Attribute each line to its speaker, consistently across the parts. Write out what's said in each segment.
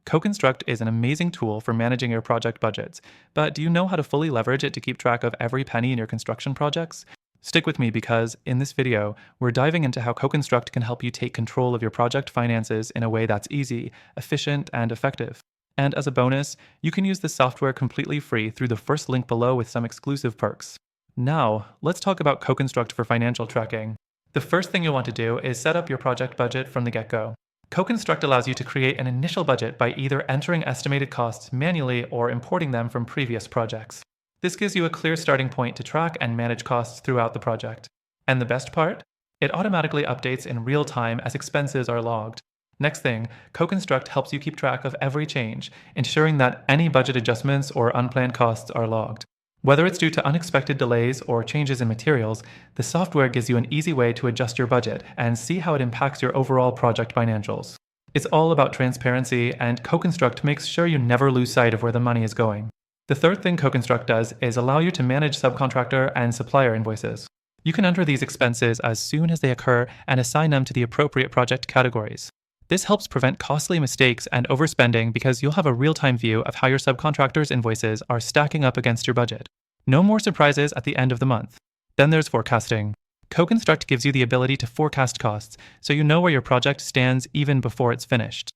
Speaker 1: CoConstruct is an amazing tool for managing your project budgets, but do you know how to fully leverage it to keep track of every penny in your construction projects? Stick with me because, in this video, we're diving into how CoConstruct can help you take control of your project finances in a way that's easy, efficient, and effective. And as a bonus, you can use this software completely free through the first link below with some exclusive perks. Now, let's talk about CoConstruct for financial tracking. The first thing you'll want to do is set up your project budget from the get-go. CoConstruct allows you to create an initial budget by either entering estimated costs manually or importing them from previous projects. This gives you a clear starting point to track and manage costs throughout the project. And the best part? It automatically updates in real time as expenses are logged. Next thing, CoConstruct helps you keep track of every change, ensuring that any budget adjustments or unplanned costs are logged. Whether it's due to unexpected delays or changes in materials, the software gives you an easy way to adjust your budget and see how it impacts your overall project financials. It's all about transparency, and CoConstruct makes sure you never lose sight of where the money is going. The third thing CoConstruct does is allow you to manage subcontractor and supplier invoices. You can enter these expenses as soon as they occur and assign them to the appropriate project categories. This helps prevent costly mistakes and overspending because you'll have a real-time view of how your subcontractors' invoices are stacking up against your budget. No more surprises at the end of the month. Then there's forecasting. CoConstruct gives you the ability to forecast costs, so you know where your project stands even before it's finished.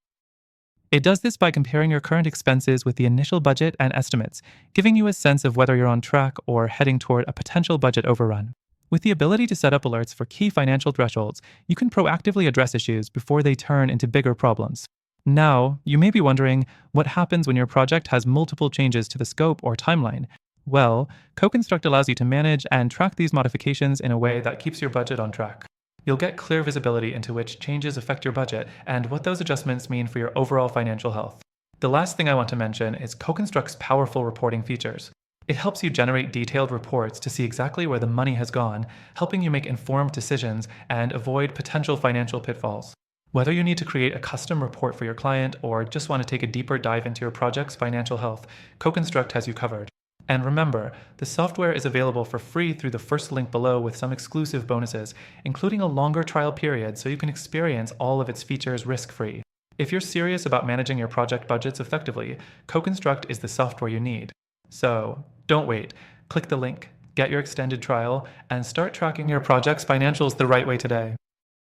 Speaker 1: It does this by comparing your current expenses with the initial budget and estimates, giving you a sense of whether you're on track or heading toward a potential budget overrun. With the ability to set up alerts for key financial thresholds, you can proactively address issues before they turn into bigger problems. Now, you may be wondering, what happens when your project has multiple changes to the scope or timeline? Well, CoConstruct allows you to manage and track these modifications in a way that keeps your budget on track. You'll get clear visibility into which changes affect your budget and what those adjustments mean for your overall financial health. The last thing I want to mention is CoConstruct's powerful reporting features. It helps you generate detailed reports to see exactly where the money has gone, helping you make informed decisions and avoid potential financial pitfalls. Whether you need to create a custom report for your client or just want to take a deeper dive into your project's financial health, CoConstruct has you covered. And remember, the software is available for free through the first link below with some exclusive bonuses, including a longer trial period so you can experience all of its features risk-free. If you're serious about managing your project budgets effectively, CoConstruct is the software you need. So, don't wait. Click the link, get your extended trial, and start tracking your project's financials the right way today.